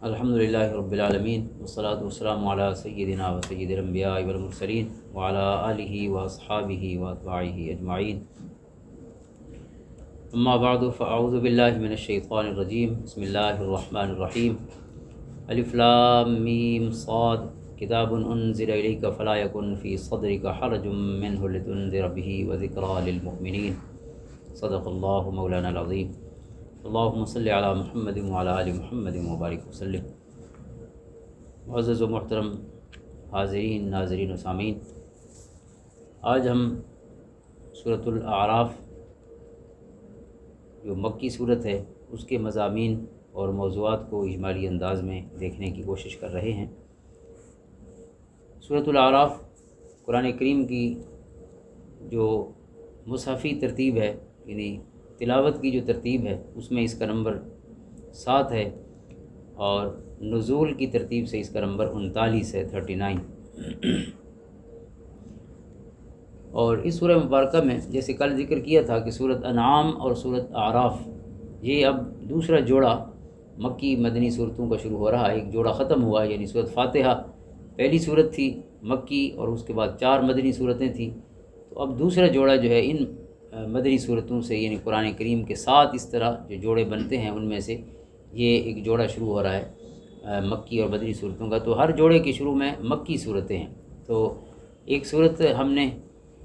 الحمد للہ رب العالمین والصلاة والسلام علی سیدنا و سید الانبیاء والمرسلین وعلی آلہ واصحابہ واتباعہ اجمعین، اما بعد فاعوذ باللہ من الشیطان الرجیم، بسم اللہ الرحمن الرحیم۔ الف لام میم صاد، کتاب انزل الیک فلا یکن فی صدرک حرج منہ لتنذر بہ وذکریٰ للمؤمنین، صدق اللہ مولانا العظیم۔ اللہم صلی علی محمد وعلی آل محمد وبارک وسلم۔ معزز و محترم حاضرین، ناظرین و سامعین، آج ہم سورۃ الاعراف جو مکی صورت ہے اس کے مضامین اور موضوعات کو اجمالی انداز میں دیکھنے کی کوشش کر رہے ہیں۔ سورۃ الاعراف قرآن کریم کی جو مصحفی ترتیب ہے، یعنی تلاوت کی جو ترتیب ہے، اس میں اس کا نمبر 7 ہے، اور نزول کی ترتیب سے اس کا نمبر 39 ہے، 39۔ اور اس سورہ مبارکہ میں جیسے کل ذکر کیا تھا کہ سورۃ انعام اور سورۃ اعراف یہ اب دوسرا جوڑا مکی مدنی صورتوں کا شروع ہو رہا ہے۔ ایک جوڑا ختم ہوا، یعنی سورۃ فاتحہ پہلی صورت تھی مکی، اور اس کے بعد 4 مدنی صورتیں تھیں، تو اب دوسرا جوڑا جو ہے ان مدنی صورتوں سے، یعنی قرآن کریم کے 7 اس طرح جو جوڑے بنتے ہیں ان میں سے یہ ایک جوڑا شروع ہو رہا ہے مکی اور مدنی صورتوں کا۔ تو ہر جوڑے کے شروع میں مکی صورتیں ہیں۔ تو ایک صورت ہم نے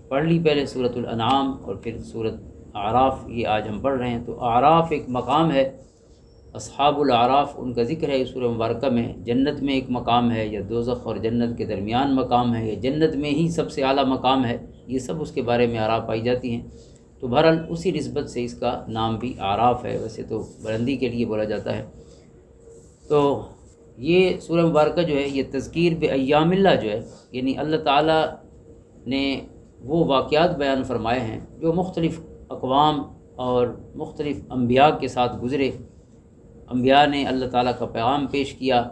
پڑھ لی پہلے، سورۃ الانعام، اور پھر سورۃ اعراف یہ آج ہم پڑھ رہے ہیں۔ تو اعراف ایک مقام ہے، اصحاب الاعراف ان کا ذکر ہے اس سورہ مبارکہ میں۔ جنت میں ایک مقام ہے، یا دوزخ اور جنت کے درمیان مقام ہے، یا جنت میں ہی سب سے اعلیٰ مقام ہے، یہ سب اس کے بارے میں اعراف پائی جاتی ہیں۔ تو بہرحال اسی نسبت سے اس کا نام بھی اعراف ہے، ویسے تو بلندی کے لیے بولا جاتا ہے۔ تو یہ سورہ مبارکہ جو ہے یہ تذکیر بایام اللہ جو ہے، یعنی اللہ تعالیٰ نے وہ واقعات بیان فرمائے ہیں جو مختلف اقوام اور مختلف انبیاء کے ساتھ گزرے۔ انبیاء نے اللہ تعالیٰ کا پیغام پیش کیا،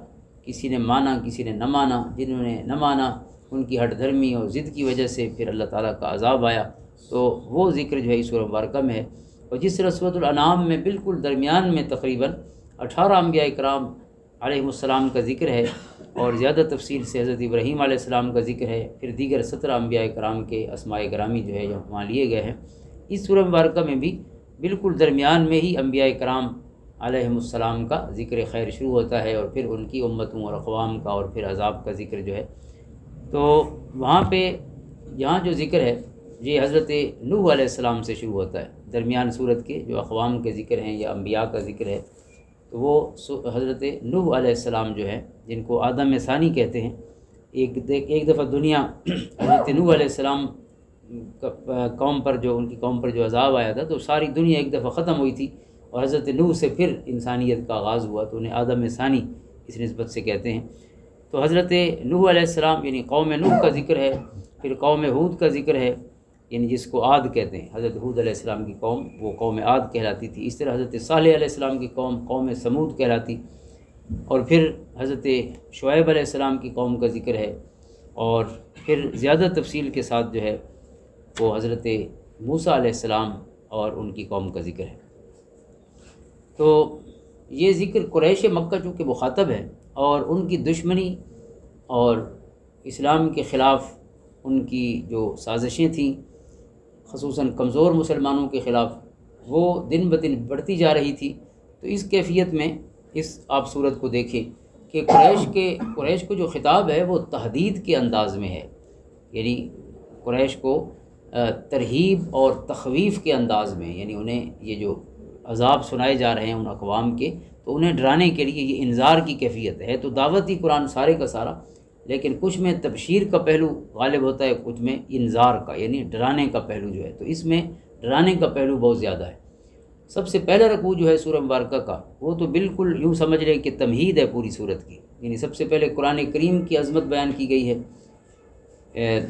کسی نے مانا کسی نے نہ مانا، جنہوں نے نہ مانا ان کی ہٹ دھرمی اور ضد کی وجہ سے پھر اللہ تعالیٰ کا عذاب آیا۔ تو وہ ذکر جو ہے اس سورہ مبارکہ میں ہے۔ اور جس طرح سورۃ الانعام میں بالکل درمیان میں تقریباً 18 انبیاء کرام علیہم السلام کا ذکر ہے، اور زیادہ تفصیل سے حضرت ابراہیم علیہ السلام کا ذکر ہے، پھر دیگر 17 انبیاء کرام کے اسماء گرامی جو ہے وہاں لیے گئے ہیں۔ اس سورہ مبارکہ میں بھی بالکل درمیان میں ہی انبیاء کرام علیہم السلام کا ذکر خیر شروع ہوتا ہے، اور پھر ان کی امتوں اور اقوام کا، اور پھر عذاب کا ذکر جو ہے۔ تو وہاں پہ یہاں جو ذکر ہے یہ حضرت نوح علیہ السلام سے شروع ہوتا ہے۔ درمیان صورت کے جو اقوام کے ذکر ہیں یا انبیاء کا ذکر ہے، تو وہ حضرت نوح علیہ السلام جو ہے، جن کو آدم ثانی کہتے ہیں۔ ایک دفعہ دنیا حضرت نوح علیہ السلام قوم پر جو ان کی قوم پر جو عذاب آیا تھا، تو ساری دنیا ایک دفعہ ختم ہوئی تھی، اور حضرت نوح سے پھر انسانیت کا آغاز ہوا، تو انہیں آدم ثانی اس نسبت سے کہتے ہیں۔ تو حضرت نوح علیہ السلام یعنی قوم نوح کا ذکر ہے، پھر قوم ہود کا ذکر ہے، یعنی جس کو عاد کہتے ہیں۔ حضرت ہود علیہ السلام کی قوم وہ قوم عاد کہلاتی تھی۔ اس طرح حضرت صالح علیہ السلام کی قوم قوم سمود کہلاتی، اور پھر حضرت شعیب علیہ السلام کی قوم کا ذکر ہے، اور پھر زیادہ تفصیل کے ساتھ جو ہے وہ حضرت موسیٰ علیہ السلام اور ان کی قوم کا ذکر ہے۔ تو یہ ذکر قریش مکہ چونکہ مخاطب ہے، اور ان کی دشمنی اور اسلام کے خلاف ان کی جو سازشیں تھیں، خصوصاً کمزور مسلمانوں کے خلاف، وہ دن بدن بڑھتی جا رہی تھی۔ تو اس کیفیت میں اس آپ صورت کو دیکھیں کہ قریش کو جو خطاب ہے وہ تہدید کے انداز میں ہے، یعنی قریش کو ترہیب اور تخویف کے انداز میں، یعنی انہیں یہ جو عذاب سنائے جا رہے ہیں ان اقوام کے، تو انہیں ڈرانے کے لیے یہ انذار کی کیفیت ہے۔ تو دعوتی قرآن سارے کا سارا، لیکن کچھ میں تبشیر کا پہلو غالب ہوتا ہے، کچھ میں انذار کا، یعنی ڈرانے کا پہلو جو ہے۔ تو اس میں ڈرانے کا پہلو بہت زیادہ ہے۔ سب سے پہلا رکوع جو ہے سورہ مبارکہ کا، وہ تو بالکل یوں سمجھ لیں کہ تمہید ہے پوری صورت کی، یعنی سب سے پہلے قرآن کریم کی عظمت بیان کی گئی ہے۔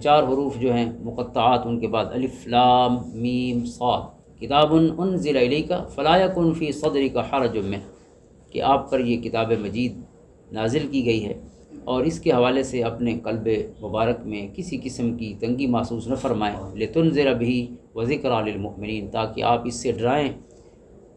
4 حروف جو ہیں مقطعات، ان کے بعد الف لام میم صاد، کتاب انزل الیک فلا یکن فی صدرک حرج منہ، کہ آپ پر یہ کتاب مجید نازل کی گئی ہے، اور اس کے حوالے سے اپنے قلب مبارک میں کسی قسم کی تنگی محسوس نہ فرمائیں، لتنذر بہ وذکریٰ للمؤمنین، تاکہ آپ اس سے ڈرائیں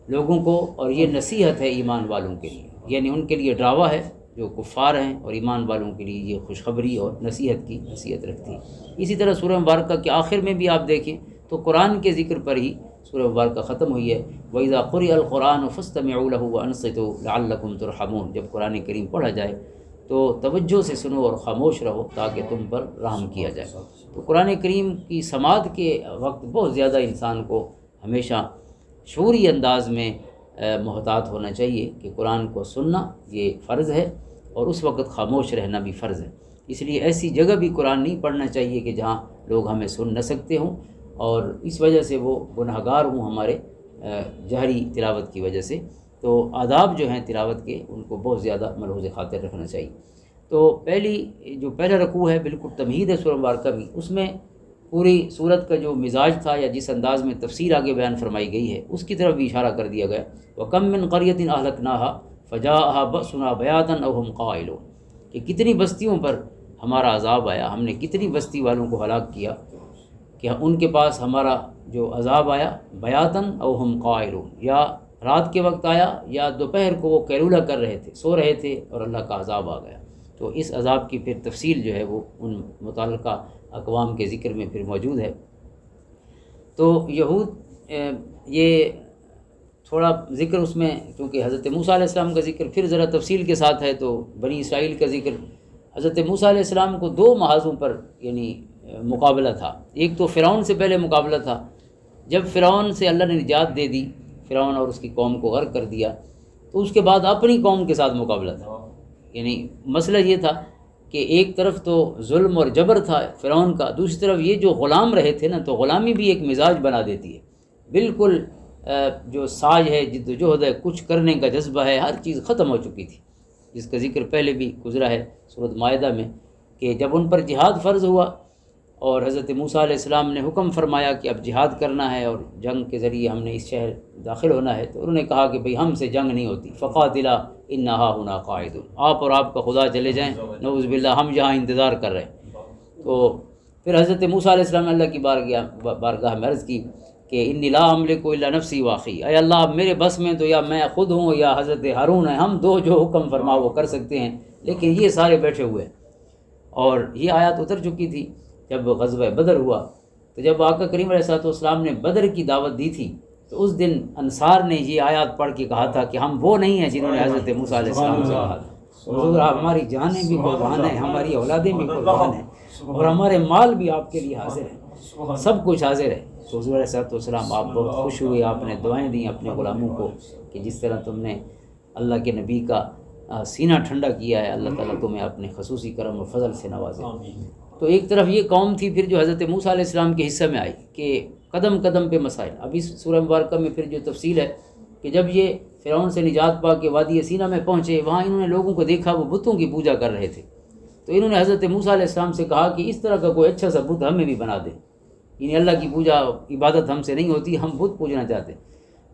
لوگوں کو، اور یہ نصیحت ہے ایمان والوں کے لیے، یعنی ان کے لیے ڈراوا ہے جو کفار ہیں، اور ایمان والوں کے لیے یہ خوشخبری اور نصیحت کی حیثیت رکھتی ہے۔ اسی طرح سورہ مبارکہ کے آخر میں بھی آپ دیکھیں تو قرآن کے ذکر پر ہی سورہ مبارکہ ختم ہوئی ہے، وَإِذَا قُرِئَ الْقُرْآنُ فَاسْتَمِعُوا لَهُ وَأَنصِتُوا لَعَلَّكُمْ تُرْحَمُونَ، جب قرآن کریم پڑھا جائے تو توجہ سے سنو اور خاموش رہو تاکہ تم پر رحم کیا جائے۔ تو قرآن کریم کی سماعت کے وقت بہت زیادہ انسان کو ہمیشہ شعوری انداز میں محتاط ہونا چاہیے کہ قرآن کو سننا یہ فرض ہے، اور اس وقت خاموش رہنا بھی فرض ہے۔ اس لیے ایسی جگہ بھی قرآن نہیں پڑھنا چاہیے کہ جہاں لوگ ہمیں سن نہ سکتے ہوں، اور اس وجہ سے وہ گنہگار ہوں ہمارے جہری تلاوت کی وجہ سے۔ تو آداب جو ہیں تلاوت کے ان کو بہت زیادہ ملحوظ خاطر رکھنا چاہیے۔ تو پہلا رکوع ہے بالکل تمہید ہے سورہ مبارکہ بھی، اس میں پوری صورت کا جو مزاج تھا یا جس انداز میں تفسیر آگے بیان فرمائی گئی ہے اس کی طرف بھی اشارہ کر دیا گیا۔ وَكَم مِّن قَرْيَةٍ أَهْلَكْنَاهَا فَجَاءَهَا بَأْسُنَا بَيَاتًا أَوْ هُمْ قَائِلُونَ، کہ کتنی بستیوں پر ہمارا عذاب آیا، ہم نے کتنی بستی والوں کو ہلاک کیا کہ ان کے پاس ہمارا جو عذاب آیا بیاتن او ہم قائلون، یا رات کے وقت آیا یا دوپہر کو وہ قیلولہ کر رہے تھے، سو رہے تھے اور اللہ کا عذاب آ گیا۔ تو اس عذاب کی پھر تفصیل جو ہے وہ ان متعلقہ اقوام کے ذکر میں پھر موجود ہے۔ تو یہود یہ تھوڑا ذکر اس میں کیونکہ حضرت موسیٰ علیہ السلام کا ذکر پھر ذرا تفصیل کے ساتھ ہے، تو بنی اسرائیل کا ذکر حضرت موسیٰ علیہ السلام کو دو محاذوں پر یعنی مقابلہ تھا۔ ایک تو فرعون سے پہلے مقابلہ تھا، جب فرعون سے اللہ نے نجات دے دی، فرعون اور اس کی قوم کو غرق کر دیا، تو اس کے بعد اپنی قوم کے ساتھ مقابلہ تھا۔ یعنی مسئلہ یہ تھا کہ ایک طرف تو ظلم اور جبر تھا فرعون کا، دوسری طرف یہ جو غلام رہے تھے نا، تو غلامی بھی ایک مزاج بنا دیتی ہے، بالکل جو ساج ہے، جد و جہد ہے، کچھ کرنے کا جذبہ ہے، ہر چیز ختم ہو چکی تھی، جس کا ذکر پہلے بھی گزرا ہے سورۃ مائدہ میں، کہ جب ان پر جہاد فرض ہوا اور حضرت موسیٰ علیہ السلام نے حکم فرمایا کہ اب جہاد کرنا ہے اور جنگ کے ذریعے ہم نے اس شہر داخل ہونا ہے، تو انہوں نے کہا کہ بھئی ہم سے جنگ نہیں ہوتی، فقاتلا انا ہاہنا قاعدون، آپ اور آپ کا خدا چلے جائیں، نعوذ باللہ ہم یہاں انتظار کر رہے ہیں۔ تو پھر حضرت موسیٰ علیہ السلام نے اللہ کی بارگاہ میں عرض کی کہ انی لا املک الا نفسی واخی، اے اللہ اب میرے بس میں تو یا میں خود ہوں یا حضرت ہارون ہیں، ہم دو جو حکم فرما وہ کر سکتے ہیں، لیکن یہ سارے بیٹھے ہوئے ہیں۔ اور یہ آیات اتر چکی تھی جب غزوہ بدر ہوا، تو جب آقا کریم علیہ السلام نے بدر کی دعوت دی تھی تو اس دن انصار نے یہ آیات پڑھ کے کہا تھا کہ ہم وہ نہیں ہیں جنہوں نے حضرت موسیٰ علیہ السلام سے کہا تھا، حضور آپ ہماری جانیں بھی قربان ہیں، ہماری اولادیں بھی قربان ہیں، اور ہمارے مال بھی آپ کے لیے حاضر ہیں، سب کچھ حاضر ہے۔ تو حضور علیہ السلام آپ بہت خوش ہوئے، آپ نے دعائیں دیں اپنے غلاموں کو کہ جس طرح تم نے اللہ کے نبی کا سینہ ٹھنڈا کیا ہے، اللہ تعالیٰ تمہیں اپنے خصوصی کرم و فضل سے نوازے۔ تو ایک طرف یہ قوم تھی پھر جو حضرت موسیٰ علیہ السلام کے حصے میں آئی کہ قدم قدم پہ مسائل۔ اب اس سورہ مبارکہ میں پھر جو تفصیل ہے کہ جب یہ فرعون سے نجات پا کے وادی سینا میں پہنچے، وہاں انہوں نے لوگوں کو دیکھا وہ بتوں کی پوجا کر رہے تھے، تو انہوں نے حضرت موسیٰ علیہ السلام سے کہا کہ اس طرح کا کوئی اچھا سا بت ہمیں بھی بنا دیں، یعنی اللہ کی پوجا عبادت ہم سے نہیں ہوتی، ہم بت پوجنا چاہتے ہیں۔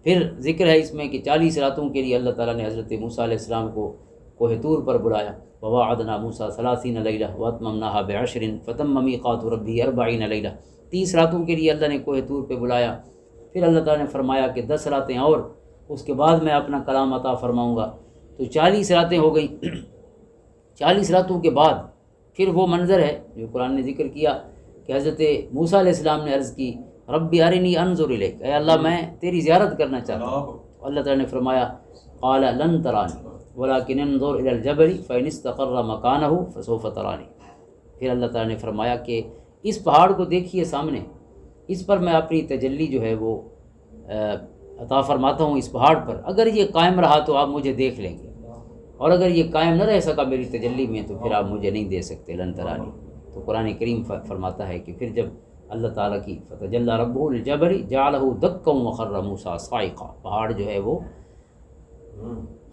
پھر ذکر ہے اس میں کہ 40 راتوں کے لیے اللہ تعالیٰ نے حضرت موسیٰ علیہ السلام کو کوہ طور پر بلایا، وواعدنا موسیٰ 30 لیلہ واتممناها ب10 فتم میقات ربہ 40 لیلہ، 30 راتوں کے لیے اللہ نے کوہ طور پہ بلایا۔ پھر اللہ تعالیٰ نے فرمایا کہ 10 راتیں اور اس کے بعد میں اپنا کلام عطا فرماؤں گا، تو 40 راتیں ہو گئیں۔ 40 راتوں کے بعد پھر وہ منظر ہے جو قرآن نے ذکر کیا کہ حضرت موسیٰ علیہ السلام نے عرض کی رب ارنی انظر الیک، اے اللہ میں تیری زیارت کرنا چاہتا ہوں۔ اللہ تعالیٰ نے فرمایا قال لن ترانی ولكن انظر الى الجبل فإن استقر مكانه فسوف ترانی۔ پھر اللہ تعالیٰ نے فرمایا کہ اس پہاڑ کو دیکھیے سامنے، اس پر میں اپنی تجلی جو ہے وہ عطا فرماتا ہوں اس پہاڑ پر، اگر یہ قائم رہا تو آپ مجھے دیکھ لیں گے، اور اگر یہ قائم نہ رہ سکا میری تجلی میں تو پھر آپ مجھے نہیں دے سکتے، لن ترانی۔ تو قرآن کریم فرماتا ہے کہ پھر جب اللہ تعالیٰ کی فتجلی ربہ للجبل جعلہ دکا وخر موسیٰ صاعقا، پہاڑ جو ہے وہ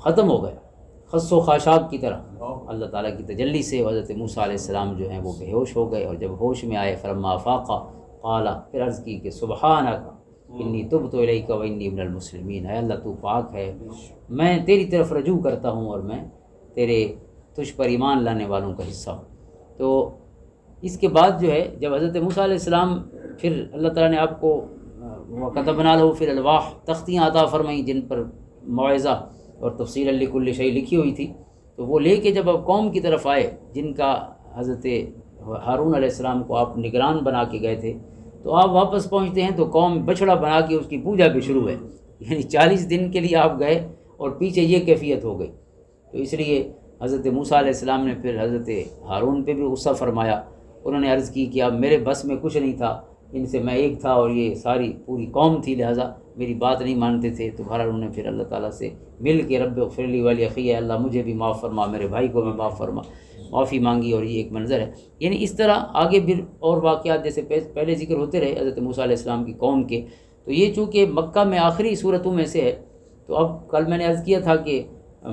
ختم ہو گیا خس و خاشاک کی طرح اللہ تعالیٰ کی تجلی سے۔ حضرت موسیٰ علیہ السلام جو ہیں وہ بے ہوش ہو گئے، اور جب ہوش میں آئے فلما افاق قال، پھر عرض کی کہ سبحانک انی تبت الیک وانی من المسلمین، اے اللہ تو پاک ہے، میں تیری طرف رجوع کرتا ہوں اور میں تیرے تجھ پر ایمان لانے والوں کا حصہ ہوں۔ تو اس کے بعد جو ہے جب حضرت موسیٰ علیہ السلام پھر اللہ تعالیٰ نے آپ کو وَكَتَبْنَا لَهُ فِي الْأَلْوَاحِ تختیاں عطا فرمائیں جن پر موعظہ اور تفصیل لِكُلِّ شَيْءٍ لکھی ہوئی تھی. تو وہ لے کے جب اب قوم کی طرف آئے جن کا حضرت ہارون علیہ السلام کو آپ نگران بنا کے گئے تھے، تو آپ واپس پہنچتے ہیں تو قوم بچڑا بنا کے اس کی پوجا بھی شروع ہے. یعنی 40 دن کے لیے آپ گئے اور پیچھے یہ کیفیت ہو گئی. تو اس لیے حضرت موسیٰ علیہ السلام نے پھر حضرت ہارون پہ بھی غصہ فرمایا. انہوں نے عرض کی کہ اب میرے بس میں کچھ نہیں تھا، ان سے میں ایک تھا اور یہ ساری پوری قوم تھی، لہٰذا میری بات نہیں مانتے تھے. تو بہرحال انہوں نے پھر اللہ تعالیٰ سے مل کے رب اغفر لی ولی، اللہ مجھے بھی معاف فرما، میرے بھائی کو بھی معاف فرما، معافی مانگی. اور یہ ایک منظر ہے. یعنی اس طرح آگے بھی اور واقعات جیسے پہلے ذکر ہوتے رہے حضرت موسیٰ علیہ السلام کی قوم کے. تو یہ چونکہ مکہ میں آخری صورتوں میں سے ہے، تو اب کل میں نے عرض کیا تھا کہ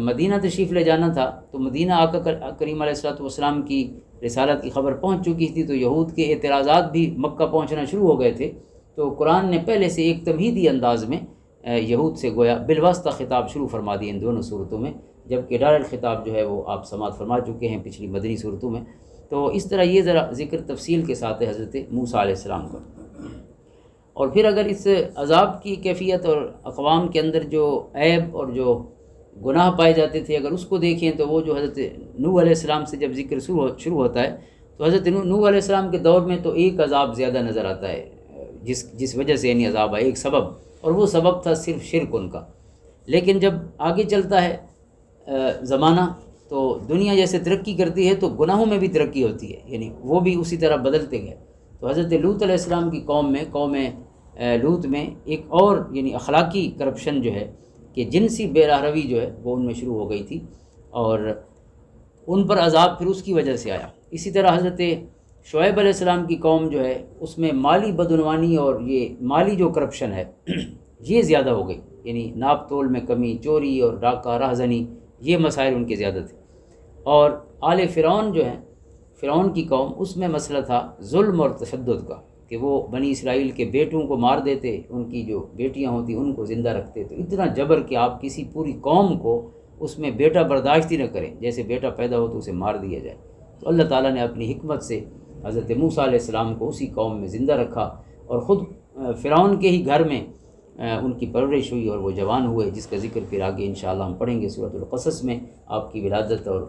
مدینہ تشریف لے جانا تھا، تو مدینہ آقا کریم علیہ السلام کی رسالت کی خبر پہنچ چکی تھی، تو یہود کے اعتراضات بھی مکہ پہنچنا شروع ہو گئے تھے. تو قرآن نے پہلے سے ایک تمہیدی انداز میں یہود سے گویا بالواسطہ خطاب شروع فرما دیے ان دونوں صورتوں میں، جبکہ ڈائریکٹ خطاب جو ہے وہ آپ سماعت فرما چکے ہیں پچھلی مدنی صورتوں میں. تو اس طرح یہ ذرا ذکر تفصیل کے ساتھ ہے حضرت موسیٰ علیہ السلام کا. اور پھر اگر اس عذاب کی کیفیت اور اقوام کے اندر جو عیب اور جو گناہ پائے جاتے تھے اگر اس کو دیکھیں، تو وہ جو حضرت نوح علیہ السلام سے جب ذکر شروع ہوتا ہے، تو حضرت نوح علیہ السلام کے دور میں تو ایک عذاب زیادہ نظر آتا ہے جس وجہ سے یعنی عذاب ہے، ایک سبب، اور وہ سبب تھا صرف شرک ان کا. لیکن جب آگے چلتا ہے زمانہ، تو دنیا جیسے ترقی کرتی ہے تو گناہوں میں بھی ترقی ہوتی ہے، یعنی وہ بھی اسی طرح بدلتے گئے. تو حضرت لوط علیہ السلام کی قوم لوط میں ایک اور یعنی اخلاقی کرپشن جو ہے کہ جنسی بے راہروی جو ہے وہ ان میں شروع ہو گئی تھی، اور ان پر عذاب پھر اس کی وجہ سے آیا. اسی طرح حضرت شعیب علیہ السلام کی قوم جو ہے اس میں مالی بدعنوانی اور یہ مالی جو کرپشن ہے یہ زیادہ ہو گئی، یعنی ناپ تول میں کمی، چوری اور ڈاکہ راہزنی، یہ مسائل ان کے زیادہ تھے. اور آل فرعون جو ہے فرعون کی قوم، اس میں مسئلہ تھا ظلم اور تشدد کا کہ وہ بنی اسرائیل کے بیٹوں کو مار دیتے، ان کی جو بیٹیاں ہوتی ان کو زندہ رکھتے. تو اتنا جبر کہ آپ کسی پوری قوم کو اس میں بیٹا برداشت ہی نہ کریں، جیسے بیٹا پیدا ہو تو اسے مار دیا جائے. تو اللہ تعالیٰ نے اپنی حکمت سے حضرت موسیٰ علیہ السلام کو اسی قوم میں زندہ رکھا، اور خود فرعون کے ہی گھر میں ان کی پرورش ہوئی اور وہ جوان ہوئے، جس کا ذکر پھر آگے انشاءاللہ ہم پڑھیں گے سورۃ القصص میں. آپ کی ولادت اور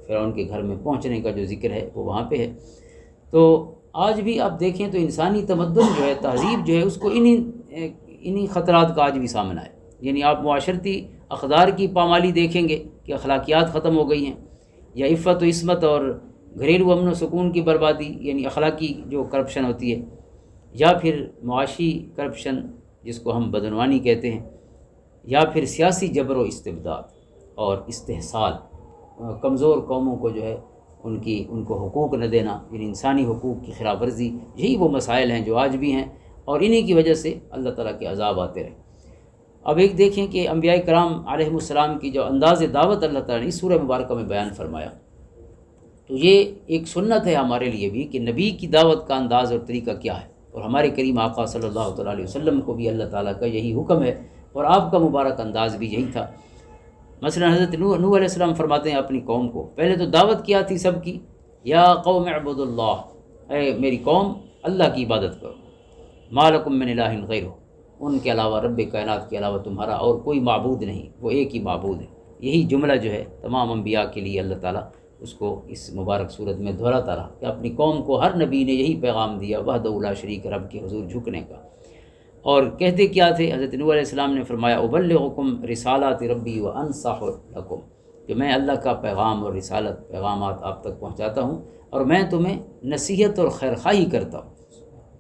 فرعون کے گھر میں پہنچنے کا جو ذکر ہے وہ وہاں پہ ہے. تو آج بھی آپ دیکھیں تو انسانی تمدن جو ہے، تہذیب جو ہے، اس کو انہی خطرات کا آج بھی سامنا ہے. یعنی آپ معاشرتی اقدار کی پامالی دیکھیں گے کہ اخلاقیات ختم ہو گئی ہیں، یا عفت و عصمت اور گھریلو امن و سکون کی بربادی یعنی اخلاقی جو کرپشن ہوتی ہے، یا پھر معاشی کرپشن جس کو ہم بدعنوانی کہتے ہیں، یا پھر سیاسی جبر و استبداد اور استحصال، کمزور قوموں کو جو ہے ان کو حقوق نہ دینا، یعنی انسانی حقوق کی خلاف ورزی، یہی وہ مسائل ہیں جو آج بھی ہیں، اور انہی کی وجہ سے اللہ تعالیٰ کے عذاب آتے رہے. اب ایک دیکھیں کہ انبیاء کرام علیہ السلام کی جو انداز دعوت اللہ تعالیٰ نے اس سورہ مبارکہ میں بیان فرمایا، تو یہ ایک سنت ہے ہمارے لیے بھی کہ نبی کی دعوت کا انداز اور طریقہ کیا ہے. اور ہمارے کریم آقا صلی اللہ تعالیٰ علیہ وسلم کو بھی اللہ تعالیٰ کا یہی حکم ہے، اور آپ کا مبارک انداز بھی یہی تھا. مثلا حضرت نوح علیہ السلام فرماتے ہیں اپنی قوم کو، پہلے تو دعوت کیا تھی سب کی، یا قوم اعبدوا اللہ، اے میری قوم اللہ کی عبادت کرو، ما لکم من الہ غیرہ، ان کے علاوہ رب کائنات کے علاوہ تمہارا اور کوئی معبود نہیں، وہ ایک ہی معبود ہے. یہی جملہ جو ہے تمام انبیاء کے لیے اللہ تعالیٰ اس کو اس مبارک صورت میں دہراتا رہا کہ اپنی قوم کو ہر نبی نے یہی پیغام دیا، وحدہ لا شریک رب کے حضور جھکنے کا. اور کہتے کیا تھے؟ حضرت نوح علیہ السلام نے فرمایا ابلغکم رسالات ربی وانصح لکم، کہ میں اللہ کا پیغام اور رسالت پیغامات آپ تک پہنچاتا ہوں، اور میں تمہیں نصیحت اور خیرخواہی کرتا ہوں،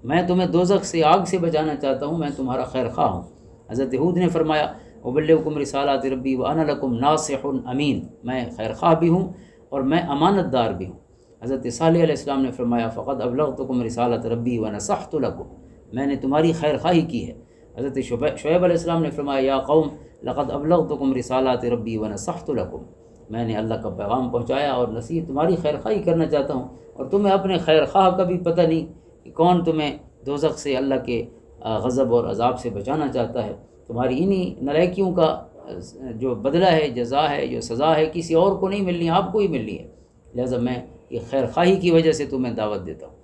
میں تمہیں دوزخ سے آگ سے بچانا چاہتا ہوں، میں تمہارا خیر خواہ ہوں. حضرت ہود نے فرمایا ابلغکم رسالات ربی وانا لکم ناصح امین، میں خیر خواہ بھی ہوں اور میں امانت دار بھی ہوں. حضرت صالح علیہ السلام نے فرمایا فقد ابلغتکم رسالت ربی ونصحت لکم، میں نے تمہاری خیر خواہی کی ہے. حضرت شعیب علیہ السلام نے فرمایا یا قوم لقد ابلغتکم رسالات ربی ونصحت لکم، میں نے اللہ کا پیغام پہنچایا اور نصیحت تمہاری خیر خواہی کرنا چاہتا ہوں، اور تمہیں اپنے خیر خواہ کا بھی پتہ نہیں کہ کون تمہیں دوزخ سے اللہ کے غضب اور عذاب سے بچانا چاہتا ہے. تمہاری انہی نالائکیوں کا جو بدلہ ہے، جزا ہے، جو سزا ہے، کسی اور کو نہیں ملنی، آپ کو ہی ملنی ہے، لہذا میں یہ خیر خواہی کی وجہ سے تمہیں دعوت دیتا ہوں.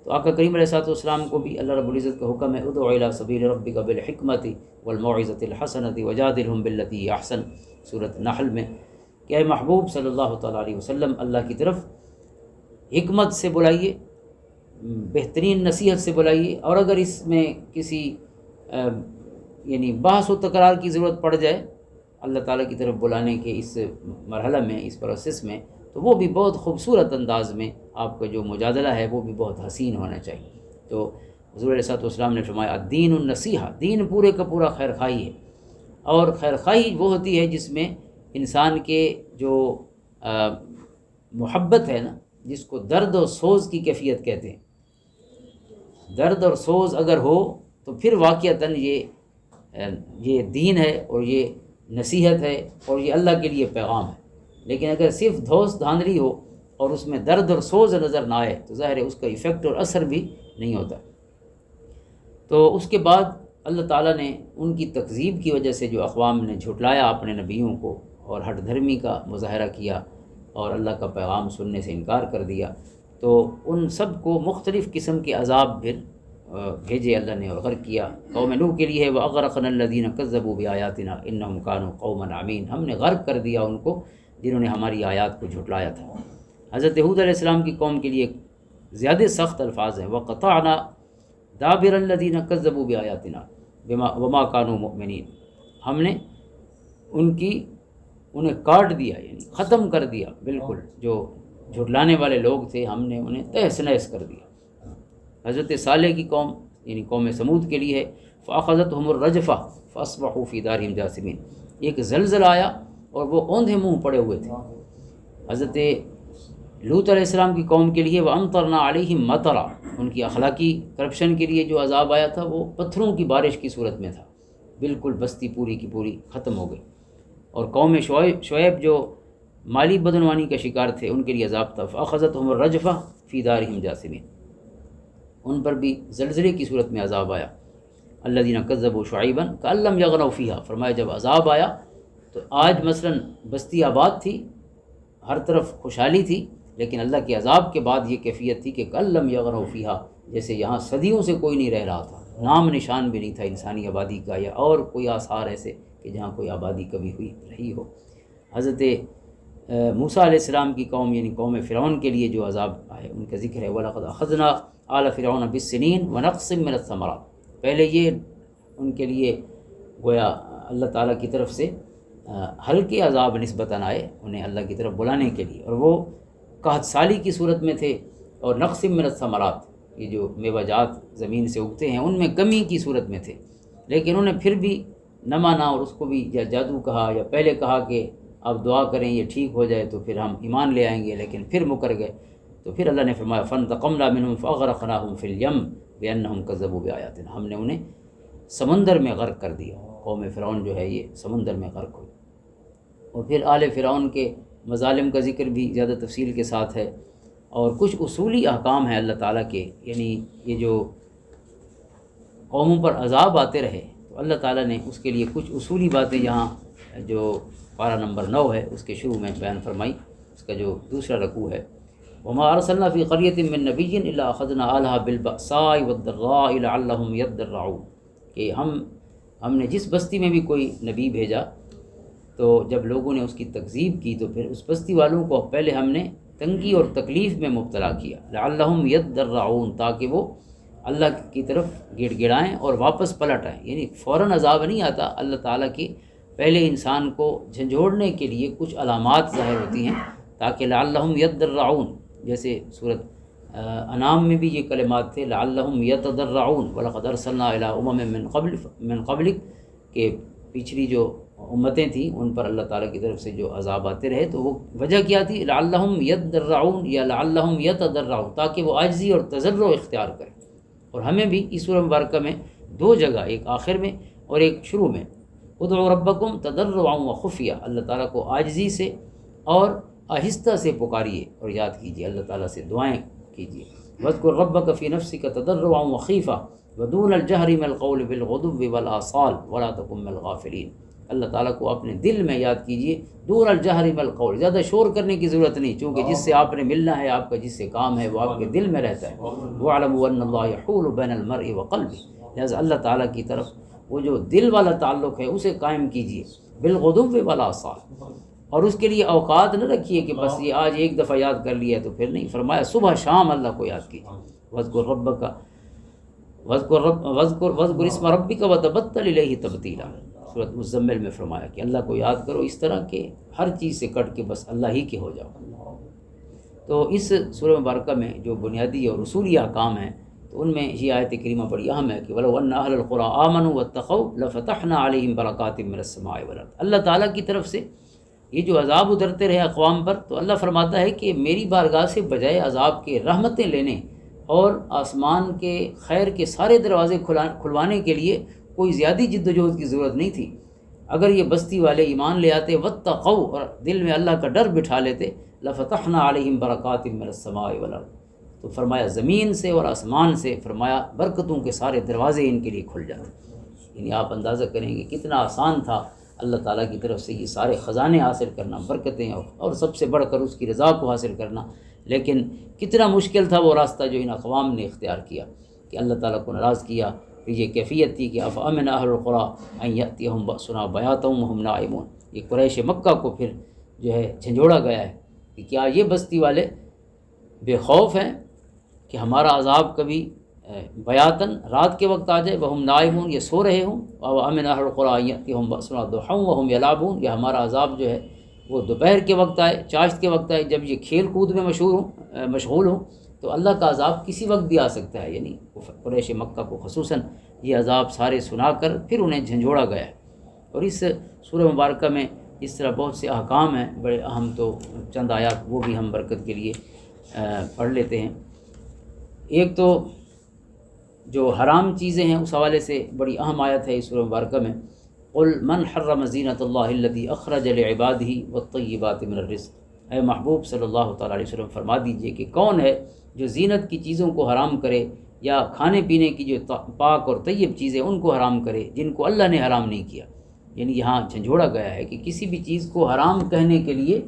تو آقا کریم علیہ الصلوۃ والسلام کو بھی اللہ رب العزت کا حکم ہے ادع الی سبیل ربک بالحکمۃ والموعظۃ الحسنۃ وجادلہم باللتی ہی احسن، سورۃ نحل میں، کہ اے محبوب صلی اللہ تعالیٰ علیہ وسلم اللہ کی طرف حکمت سے بلائیے، بہترین نصیحت سے بلائیے، اور اگر اس میں کسی یعنی بحث و تکرار کی ضرورت پڑ جائے اللہ تعالیٰ کی طرف بلانے کے اس مرحلہ میں، اس پروسیس میں، تو وہ بھی بہت خوبصورت انداز میں آپ کا جو مجادلہ ہے وہ بھی بہت حسین ہونا چاہیے۔ تو حضور علیہ الصلوۃ والسلام نے فرمایا الدین النصیحہ، دین پورے کا پورا خیر خواہی ہے، اور خیر خواہی وہ ہوتی ہے جس میں انسان کے جو محبت ہے نا، جس کو درد اور سوز کی کیفیت کہتے ہیں، درد اور سوز اگر ہو تو پھر واقعتاً یہ دین ہے اور یہ نصیحت ہے اور یہ اللہ کے لیے پیغام ہے۔ لیکن اگر صرف دھوس دھاندلی ہو اور اس میں درد اور سوز نظر نہ آئے تو ظاہر ہے اس کا ایفیکٹ اور اثر بھی نہیں ہوتا۔ تو اس کے بعد اللہ تعالیٰ نے ان کی تکذیب کی وجہ سے جو اقوام نے جھٹلایا اپنے نبیوں کو اور ہٹ دھرمی کا مظاہرہ کیا اور اللہ کا پیغام سننے سے انکار کر دیا، تو ان سب کو مختلف قسم کے عذاب پھر بھیجے اللہ نے اور غرق کیا۔ قوم نوح کے لیے وَأَغْرَقْنَا الَّذِينَ كَذَّبُوا بِآيَاتِنَا إِنَّهُمْ كَانُوا قَوْمًا عَمِينَ، ہم نے غرق کر دیا ان کو جنہوں نے ہماری آیات کو جھٹلایا تھا۔ حضرت ہود علیہ السلام کی قوم کے لیے زیادہ سخت الفاظ ہیں وَقَطَعْنَا دَابِرَ الَّذِينَ كَذَّبُوا بِآيَاتِنَا وَمَا كَانُوا مُؤْمِنِينَ، ہم نے انہیں کاٹ دیا، یعنی ختم کر دیا بالکل، جو جھٹلانے والے لوگ تھے ہم نے انہیں تہس نہس کر دیا۔ حضرت صالح کی قوم یعنی قوم سمود کے لیے فَأَخَذَتْهُمُ الرَّجْفَةُ فَأَصْبَحُوا فِي دَارِهِمْ جَاثِمِينَ، ایک زلزلہ آیا اور وہ اوندھے منہ پڑے ہوئے تھے۔ حضرت لوط علیہ السلام کی قوم کے لیے وَأَمْطَرْنَا عَلَيْهِمْ مَطَرًا، ان کی اخلاقی کرپشن کے لیے جو عذاب آیا تھا وہ پتھروں کی بارش کی صورت میں تھا، بالکل بستی پوری کی پوری ختم ہو گئی۔ اور قوم شعیب جو مالی بدعنوانی کا شکار تھے ان کے لیے عذاب تھا فَأَخَذَتْهُمُ الرَّجْفَةُ فِي دَارِهِمْ جَاثِمِينَ، ان پر بھی زلزلے کی صورت میں عذاب آیا۔ الَّذِينَ كَذَّبُوا شُعَيْبًا كَأَن لَّمْ يَغْنَوْا فِيهَا، فرمایا جب عذاب آیا تو آج مثلاً بستی آباد تھی، ہر طرف خوشحالی تھی، لیکن اللہ کے عذاب کے بعد یہ کیفیت تھی کہ كَأَن لَّمْ يَغْنَوْا فِيهَا، جیسے یہاں صدیوں سے کوئی نہیں رہ رہا تھا، نام نشان بھی نہیں تھا انسانی آبادی کا یا اور کوئی آثار ایسے کہ جہاں کوئی آبادی کبھی ہوئی رہی ہو۔ حضرت موسیٰ علیہ السلام کی قوم یعنی قوم فرعون کے لیے جو عذاب آئے ان کا ذکر ہے وَلَقَدْ أَخَذْنَا آلَ فِرْعَوْنَ بِالسِّنِينَ وَنَقْصٍ مِّنَ الثَّمَرَاتِ، پہلے یہ ان کے لیے گویا اللہ تعالیٰ کی طرف سے ہلکے عذاب نسبتاً آئے انہیں اللہ کی طرف بلانے کے لیے، اور وہ قحط سالی کی صورت میں تھے، اور نقص من الثمرات، یہ جو میوہ جات زمین سے اگتے ہیں ان میں کمی کی صورت میں تھے، لیکن انہوں نے پھر بھی نہ مانا اور اس کو بھی یا جادو کہا یا پہلے کہا کہ آپ دعا کریں یہ ٹھیک ہو جائے تو پھر ہم ایمان لے آئیں گے، لیکن پھر مکر گئے۔ تو پھر اللہ نے فرمایا فَانْتَقَمْنَا مِنْهُمْ فَأَغْرَقْنَاهُمْ فِي الْيَمِّ بِأَنَّهُمْ كَذَّبُوا بِآيَاتِنَا، ہم نے انہیں سمندر میں غرق کر دیا۔ قوم فرعون جو ہے یہ سمندر میں غرق ہوئی۔ اور پھر آل فرعون کے مظالم کا ذکر بھی زیادہ تفصیل کے ساتھ ہے، اور کچھ اصولی احکام ہیں اللہ تعالیٰ کے، یعنی یہ جو قوموں پر عذاب آتے رہے تو اللہ تعالیٰ نے اس کے لیے کچھ اصولی باتیں یہاں جو پارہ نمبر 9 ہے اس کے شروع میں بیان فرمائی، اس کا جو دوسرا رکوع ہے وَمَا أَرْسَلْنَا فِي قَرْيَةٍ مِّن نَّبِيٍّ إِلَّا أَخَذْنَا أَهْلَهَا بِالْبَأْسَاءِ وَالضَّرَّاءِ لَعَلَّهُمْ يَضَّرَّعُونَ، کہ ہم نے جس بستی میں بھی کوئی نبی بھیجا تو جب لوگوں نے اس کی تکذیب کی تو پھر اس بستی والوں کو پہلے ہم نے تنگی اور تکلیف میں مبتلا کیا، لَعَلَّهُمْ يَضَّرَّعُونَ، تاکہ وہ اللہ کی طرف گڑ گڑائیں اور واپس پلٹ آئیں، یعنی فوراً عذاب نہیں آتا، اللہ تعالیٰ کی پہلے انسان کو جھنجھوڑنے کے لیے کچھ علامات ظاہر ہوتی ہیں تاکہ لعلہم یضرعون، جیسے سورۃ انعام میں بھی یہ کلمات تھے لعلہم یتضرعون وَلَقَدْ أَرْسَلْنَا إِلَىٰ أُمَمٍ من قبلک، کہ پچھلی جو امتیں تھیں ان پر اللہ تعالیٰ کی طرف سے جو عذاب آتے رہے تو وہ وجہ کیا تھی لعلہم یضرعون یا لعلہم یتضرعون، تاکہ وہ عاجزی اور تضرع اختیار کریں۔ اور ہمیں بھی اس سورہ مبارکہ میں 2 جگہ، ایک آخر میں اور ایک شروع میں، ادعوا ربکم تضرعا وخفیہ، اللہ تعالیٰ کو عاجزی سے اور آہستہ سے پکاریے اور یاد کیجیے، اللہ تعالیٰ سے دعائیں کیجیے۔ واذکر ربک فی نفسک تضرعا وخیفہ ودون الجہر من القول بالغدو والآصال ولا تکن من الغافلین، اللہ تعالیٰ کو اپنے دل میں یاد کیجئے، دون الجہر من القول، زیادہ شور کرنے کی ضرورت نہیں، چونکہ جس سے آپ نے ملنا ہے، آپ کا جس سے کام ہے وہ آپ کے دل میں رہتا ہے۔ وَاعْلَمُوا أَنَّ اللَّهَ يَحُولُ بَيْنَ الْمَرْءِ وَقَلْبِهِ، لہٰذا اللہ تعالیٰ کی طرف وہ جو دل والا تعلق ہے اسے قائم کیجئے، بالغدو والآصال، اور اس کے لیے اوقات نہ رکھیے کہ بس یہ آج ایک دفعہ یاد کر لیا تو پھر نہیں، فرمایا صبح شام اللہ کو یاد کیجیے۔ وَاذْكُر رَبَّكَ وَاذْكُر اسْمَ رَبِّكَ وَتَبَتَّلْ إِلَيْهِ تَبْتِيلًا، سورۃ مزمل میں فرمایا کہ اللہ کو یاد کرو اس طرح کہ ہر چیز سے کٹ کے بس اللہ ہی کے ہو جاؤ۔ تو اس سورہ مبارکہ میں جو بنیادی اور اصولی احکام ہیں تو ان میں یہ آیت کریمہ بڑی اہم ہے کہ وَلَوْ أَنَّ أَهْلَ الْقُرَىٰ آمَنُوا وَاتَّقَوْا لَفَتَحْنَا عَلَيْهِمْ بَرَكَاتٍ مِّنَ السَّمَاءِ وَالْأَرْضِ، اللہ تعالیٰ کی طرف سے یہ جو عذاب اترتے رہے اقوام پر، تو اللہ فرماتا ہے کہ میری بارگاہ سے بجائے عذاب کے رحمتیں لینے اور آسمان کے خیر کے سارے دروازے کھلوانے کے لیے کوئی زیادہ جد و جہد کی ضرورت نہیں تھی۔ اگر یہ بستی والے ایمان لے آتے واتقوا، اور دل میں اللہ کا ڈر بٹھا لیتے، لفتحنا علیہم برکات من السماء والارض، تو فرمایا زمین سے اور آسمان سے فرمایا برکتوں کے سارے دروازے ان کے لیے کھل جاتے۔ یعنی آپ اندازہ کریں گے کتنا آسان تھا اللہ تعالیٰ کی طرف سے یہ سارے خزانے حاصل کرنا، برکتیں، اور سب سے بڑھ کر اس کی رضا کو حاصل کرنا، لیکن کتنا مشکل تھا وہ راستہ جو ان اقوام نے اختیار کیا کہ اللہ تعالیٰ کو ناراض کیا۔ پھر یہ کیفیت تھی کہ افامن اہل القریٰ ان یأتیہم بأسنا بیاتا وہم نائمون، یہ قریش مکہ کو پھر جو ہے جھنجھوڑا گیا ہے کہ کیا یہ بستی والے بے خوف ہیں کہ ہمارا عذاب کبھی بیاتن رات کے وقت آ جائے، وہم نائمون یہ سو رہے ہوں، وامن اہل القریٰ ان یأتیہم بأسنا ضحی وہم یلعبون، یہ ہمارا عذاب جو ہے وہ دوپہر کے وقت آئے، چاشت کے وقت آئے، جب یہ کھیل کود میں مشغول ہوں، تو اللہ کا عذاب کسی وقت بھی آ سکتا ہے۔ یعنی قریش مکہ کو خصوصاً یہ عذاب سارے سنا کر پھر انہیں جھنجھوڑا گیا ہے۔ اور اس سورہ مبارکہ میں اس طرح بہت سے احکام ہیں بڑے اہم، تو چند آیات وہ بھی ہم برکت کے لیے پڑھ لیتے ہیں۔ ایک تو جو حرام چیزیں ہیں اس حوالے سے بڑی اہم آیت ہے اس سورہ مبارکہ میں، قل من حرم زینۃ اللہ التی اخرج لعبادہ والطیبات من الرزق، اے محبوب صلی اللہ تعالیٰ علیہ وسلم فرما دیجئے کہ کون ہے جو زینت کی چیزوں کو حرام کرے، یا کھانے پینے کی جو پاک اور طیب چیزیں ان کو حرام کرے جن کو اللہ نے حرام نہیں کیا۔ یعنی یہاں جھنجھوڑا گیا ہے کہ کسی بھی چیز کو حرام کہنے کے لیے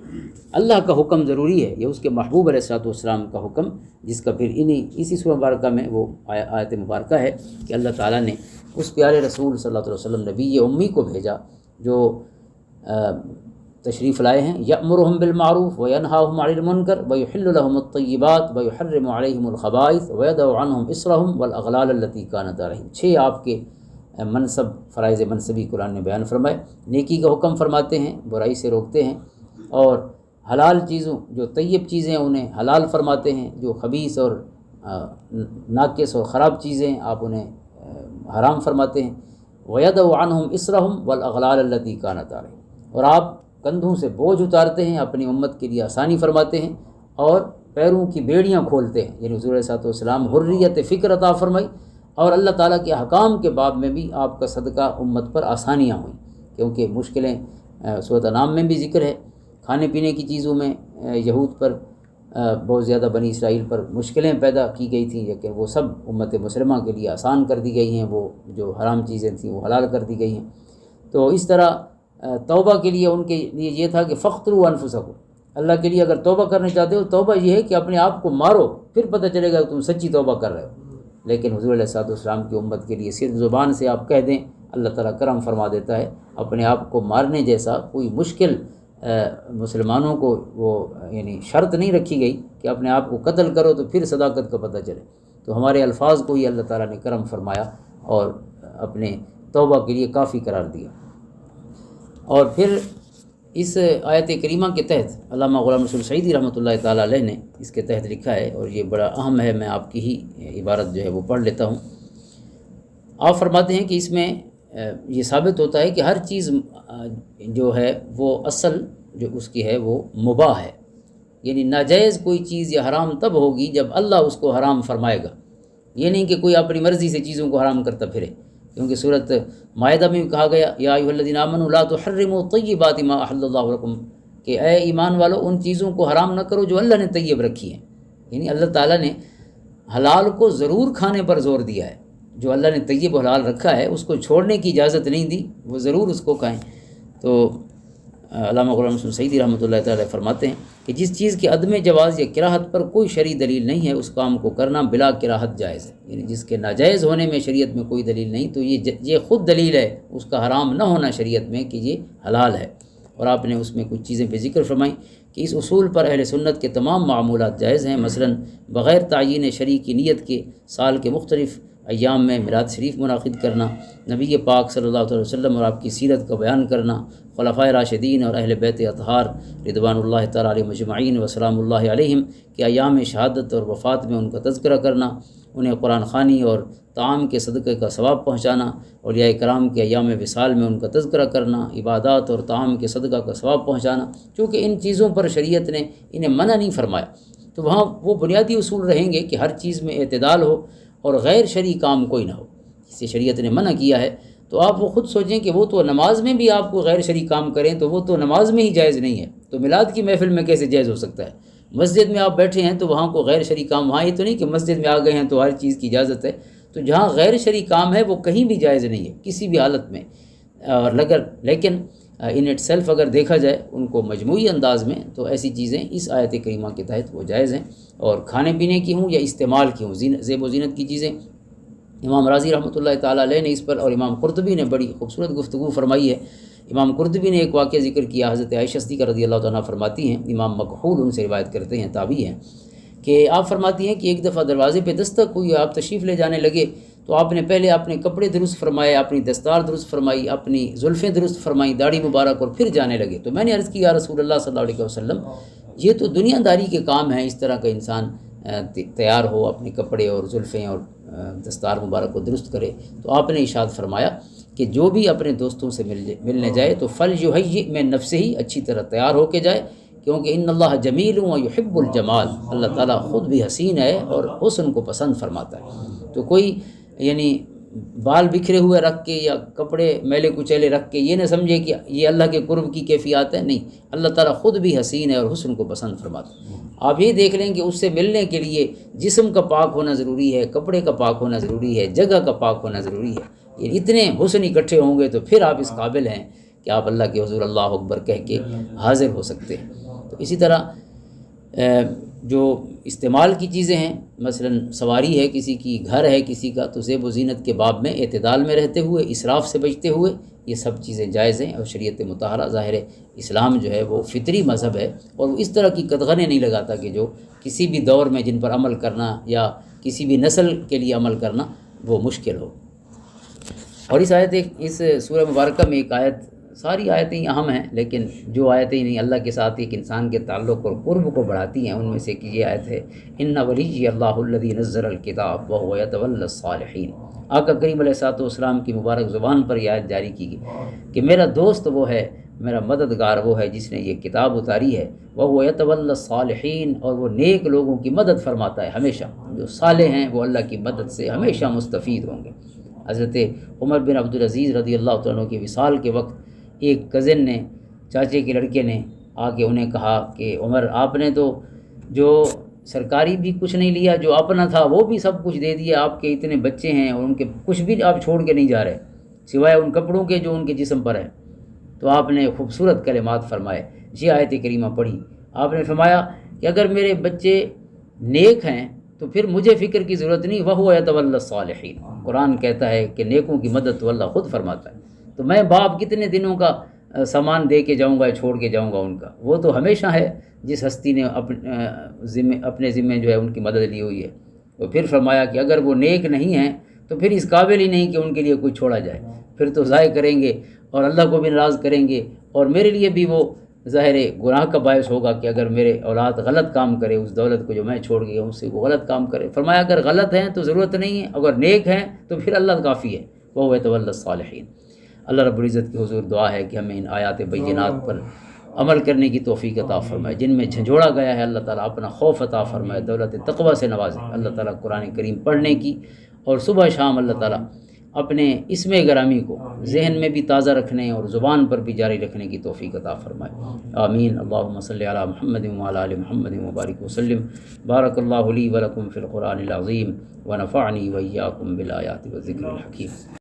اللہ کا حکم ضروری ہے، یہ اس کے محبوب علیہ الصلوۃ والسلام کا حکم، جس کا پھر اسی سورہ مبارکہ میں وہ آیت مبارکہ ہے کہ اللہ تعالیٰ نے اس پیارے رسول صلی اللہ علیہ وسلم نبی امی کو بھیجا جو تشریف لائے ہیں، یأمرہم بالمعروف وینہاہم عن المنکر ویحل لہم الطیبات ویحرم علیہم الخبائث ویدع عنہم اصرہم والاغلال التی کانت علیہم۔ 6 آپ کے منصب، فرائض منصبی قرآن نے بیان فرمائے۔ نیکی کا حکم فرماتے ہیں، برائی سے روکتے ہیں، اور حلال چیزوں جو طیب چیزیں انہیں حلال فرماتے ہیں، جو خبیث اور ناقص اور خراب چیزیں آپ انہیں حرام فرماتے ہیں۔ ویدع عنہم اصرہم والاغلال التی کانت علیہم، اور آپ کندھوں سے بوجھ اتارتے ہیں، اپنی امت کے لیے آسانی فرماتے ہیں، اور پیروں کی بیڑیاں کھولتے ہیں۔ یعنی حضور علیہ السلام حریت فکر عطا فرمائی، اور اللہ تعالیٰ کے احکام کے باب میں بھی آپ کا صدقہ امت پر آسانیاں ہوئیں، کیونکہ مشکلیں سورۃ انعام میں بھی ذکر ہے، کھانے پینے کی چیزوں میں یہود پر بہت زیادہ بنی اسرائیل پر مشکلیں پیدا کی گئی تھیں، لیکن وہ سب امت مسلمہ کے لیے آسان کر دی گئی ہیں، وہ جو حرام چیزیں تھیں وہ حلال کر دی گئی ہیں۔ تو اس طرح توبہ کے لیے ان کے لیے یہ تھا کہ فاقتلوا انفسکم، اللہ کے لیے اگر توبہ کرنا چاہتے ہو، توبہ یہ ہے کہ اپنے آپ کو مارو، پھر پتہ چلے گا کہ تم سچی توبہ کر رہے ہو۔ لیکن حضور علیہ السلام کی امت کے لیے صرف زبان سے آپ کہہ دیں، اللہ تعالیٰ کرم فرما دیتا ہے۔ اپنے آپ کو مارنے جیسا کوئی مشکل مسلمانوں کو وہ یعنی شرط نہیں رکھی گئی کہ اپنے آپ کو قتل کرو تو پھر صداقت کا پتہ چلے۔ تو ہمارے الفاظ کو ہی اللہ تعالیٰ نے کرم فرمایا اور اپنے توبہ کے لیے کافی قرار دیا۔ اور پھر اس آیت کریمہ کے تحت علامہ غلام رسول سعیدی رحمۃ اللہ تعالیٰ علیہ نے اس کے تحت لکھا ہے، اور یہ بڑا اہم ہے، میں آپ کی ہی عبارت جو ہے وہ پڑھ لیتا ہوں۔ آپ فرماتے ہیں کہ اس میں یہ ثابت ہوتا ہے کہ ہر چیز جو ہے وہ اصل جو اس کی ہے وہ مباح ہے، یعنی ناجائز کوئی چیز یا حرام تب ہوگی جب اللہ اس کو حرام فرمائے گا، یہ نہیں کہ کوئی اپنی مرضی سے چیزوں کو حرام کرتا پھرے، کیونکہ سورۃ مائدہ میں بھی کہا گیا یا ایھا الذین آمنوا لا تحرموا طیبات ما احل اللہ لکم، کہ اے ایمان والو ان چیزوں کو حرام نہ کرو جو اللہ نے طیب رکھی ہیں۔ یعنی اللہ تعالیٰ نے حلال کو ضرور کھانے پر زور دیا ہے، جو اللہ نے طیب و حلال رکھا ہے اس کو چھوڑنے کی اجازت نہیں دی، وہ ضرور اس کو کھائیں۔ تو علامہ غلام حسن سعیدی رحمۃ اللہ تعالی فرماتے ہیں کہ جس چیز کے عدم جواز یا کراہت پر کوئی شرعی دلیل نہیں ہے اس کام کو کرنا بلا کراہت جائز ہے، یعنی جس کے ناجائز ہونے میں شریعت میں کوئی دلیل نہیں تو یہ خود دلیل ہے اس کا حرام نہ ہونا شریعت میں کہ یہ حلال ہے۔ اور آپ نے اس میں کچھ چیزیں پہ ذکر فرمائیں کہ اس اصول پر اہل سنت کے تمام معمولات جائز ہیں، مثلا بغیر تعیین شرعی کی نیت کے سال کے مختلف ایام میں میلاد شریف منعقد کرنا، نبی پاک صلی اللہ علیہ وسلم اور آپ کی سیرت کا بیان کرنا، خلفائے راشدین اور اہل بیت اطہار رضوان اللہ تعالیٰ علیہ مجمعین وسلام اللہ علیہم کہ ایام شہادت اور وفات میں ان کا تذکرہ کرنا، انہیں قرآن خوانی اور طعام کے صدقے کا ثواب پہنچانا، اولیاء کرام کے ایام وصال میں ان کا تذکرہ کرنا، عبادات اور طعام کے صدقہ کا ثواب پہنچانا، چونکہ ان چیزوں پر شریعت نے انہیں منع نہیں فرمایا تو وہاں وہ بنیادی اصول رہیں گے کہ ہر چیز میں اعتدال ہو اور غیر شرعی کام کوئی نہ ہو، جسے شریعت نے منع کیا ہے تو آپ وہ خود سوچیں کہ وہ تو نماز میں بھی آپ کو غیر شرعی کام کریں تو وہ تو نماز میں ہی جائز نہیں ہے، تو میلاد کی محفل میں کیسے جائز ہو سکتا ہے؟ مسجد میں آپ بیٹھے ہیں تو وہاں کو غیر شرعی کام، وہاں یہ تو نہیں کہ مسجد میں آ گئے ہیں تو ہر چیز کی اجازت ہے، تو جہاں غیر شرعی کام ہے وہ کہیں بھی جائز نہیں ہے کسی بھی حالت میں، اور لیکن ان اٹ سیلف اگر دیکھا جائے ان کو مجموعی انداز میں تو ایسی چیزیں اس آیت کریمہ کے تحت وہ جائز ہیں، اور کھانے پینے کی ہوں یا استعمال کی ہوں، زیب و زینت کی چیزیں۔ امام راضی رحمۃ اللہ تعالیٰ علیہ نے اس پر اور امام قرطبی نے بڑی خوبصورت گفتگو فرمائی ہے۔ امام قرطبی نے ایک واقعہ ذکر کیا، حضرت عائشہ صدیقہ رضی اللہ تعالیٰ فرماتی ہیں، امام مکحول ان سے روایت کرتے ہیں، تابعی ہیں، کہ آپ فرماتی ہیں کہ ایک دفعہ دروازے پہ دستک ہوئی، آپ تشریف لے جانے لگے تو آپ نے پہلے اپنے کپڑے درست فرمائے، اپنی دستار درست فرمائی، اپنی زلفیں درست فرمائیں، داڑھی مبارک، اور پھر جانے لگے۔ تو میں نے عرض کی یا رسول اللہ صلی اللہ علیہ وسلم یہ تو دنیا داری کے کام ہیں، اس طرح کا انسان تیار ہو، اپنے کپڑے اور زلفیں اور دستار مبارک کو درست کرے، تو آپ نے ارشاد فرمایا کہ جو بھی اپنے دوستوں سے ملنے جائے تو فلیہیئ من نفسہ ہی، اچھی طرح تیار ہو کے جائے، کیونکہ ان اللہ جمیل و یحب الجمال، اللہ تعالیٰ خود بھی حسین ہے اور حسن کو پسند فرماتا ہے۔ تو کوئی یعنی بال بکھرے ہوئے رکھ کے یا کپڑے میلے کچیلے رکھ کے یہ نہ سمجھے کہ یہ اللہ کے قرب کی کیفیات ہے، نہیں، اللہ تعالیٰ خود بھی حسین ہے اور حسن کو پسند فرماتا ہے۔ آپ یہ دیکھ لیں کہ اس سے ملنے کے لیے جسم کا پاک ہونا ضروری ہے، کپڑے کا پاک ہونا ضروری ہے، جگہ کا پاک ہونا ضروری ہے، یہ اتنے حسن اکٹھے ہوں گے تو پھر آپ اس قابل ہیں کہ آپ اللہ کے حضور اللہ اکبر کہہ کے حاضر ہو سکتے ہیں۔ تو اسی طرح جو استعمال کی چیزیں ہیں، مثلا سواری ہے کسی کی، گھر ہے کسی کا، تو زیب و زینت کے باب میں اعتدال میں رہتے ہوئے، اسراف سے بچتے ہوئے یہ سب چیزیں جائز ہیں، اور شریعت مطہرہ ظاہر ہے اسلام جو ہے وہ فطری مذہب ہے اور وہ اس طرح کی قدغنیں نہیں لگاتا کہ جو کسی بھی دور میں جن پر عمل کرنا یا کسی بھی نسل کے لیے عمل کرنا وہ مشکل ہو۔ اور اس سورہ مبارکہ میں ایک آیت، ساری آیتیں اہم ہیں لیکن جو آیتیں نہیں اللہ کے ساتھ ایک انسان کے تعلق اور قرب کو بڑھاتی ہیں ان میں سے یہ آیت ہے، ان ولی اللہ الذی نزل الکتاب وهو یتولی الصالحین۔ آقا کریم علیہ الصلوۃ والسلام کی مبارک زبان پر یہ آیت جاری کی گئی کہ میرا دوست وہ ہے، میرا مددگار وہ ہے جس نے یہ کتاب اتاری ہے، وهو یتولی الصالحین، اور وہ نیک لوگوں کی مدد فرماتا ہے، ہمیشہ جو صالح ہیں وہ اللہ کی مدد سے ہمیشہ مستفید ہوں گے۔ حضرت عمر بن عبدالعزیز رضی اللہ عنہ کے وصال کے وقت ایک کزن نے، چاچے کے لڑکے نے آ کے انہیں کہا کہ عمر آپ نے تو جو سرکاری بھی کچھ نہیں لیا، جو اپنا تھا وہ بھی سب کچھ دے دیا، آپ کے اتنے بچے ہیں اور ان کے کچھ بھی آپ چھوڑ کے نہیں جا رہے سوائے ان کپڑوں کے جو ان کے جسم پر ہے۔ تو آپ نے خوبصورت کلمات فرمائے، یہ آیت کریمہ پڑھی، آپ نے فرمایا کہ اگر میرے بچے نیک ہیں تو پھر مجھے فکر کی ضرورت نہیں، وَهُوَ يَتَوَلَّى الصَّالِحِينَ، قرآن کہتا ہے کہ نیکوں کی مدد تو اللہ خود فرماتا ہے، تو میں باپ کتنے دنوں کا سامان دے کے جاؤں گا، چھوڑ کے جاؤں گا ان کا، وہ تو ہمیشہ ہے جس ہستی نے اپنے ذمے جو ہے ان کی مدد لی ہوئی ہے۔ تو پھر فرمایا کہ اگر وہ نیک نہیں ہیں تو پھر اس قابل ہی نہیں کہ ان کے لیے کوئی چھوڑا جائے، پھر تو ضائع کریں گے اور اللہ کو بھی ناراض کریں گے، اور میرے لیے بھی وہ ظاہر گناہ کا باعث ہوگا کہ اگر میرے اولاد غلط کام کرے، اس دولت کو جو میں چھوڑ گیا ہوں اس سے وہ غلط کام کرے۔ فرمایا اگر غلط ہیں تو ضرورت نہیں ہے، اگر نیک ہیں تو پھر اللہ کافی ہے، وَهُوَ يَتَوَلَّى الصَّالِحِينَ۔ اللہ رب العزت کی حضور دعا ہے کہ ہمیں ان آیات بینات پر عمل کرنے کی توفیق عطا فرمائے، جن میں جھنجھوڑا گیا ہے اللہ تعالیٰ اپنا خوف عطا فرمائے، دولت تقوی سے نوازے اللہ تعالیٰ، قرآن کریم پڑھنے کی اور صبح شام اللہ تعالیٰ اپنے اسم گرامی کو ذہن میں بھی تازہ رکھنے اور زبان پر بھی جاری رکھنے کی توفیق عطا فرمائے، آمین۔ اللہم صلی علی محمد وعلی آل محمد وبارک وسلم۔ بارک اللہ لی ولکم فی القرآن العظیم ونفعنی وإیاکم بالآیات والذکر الحکیم۔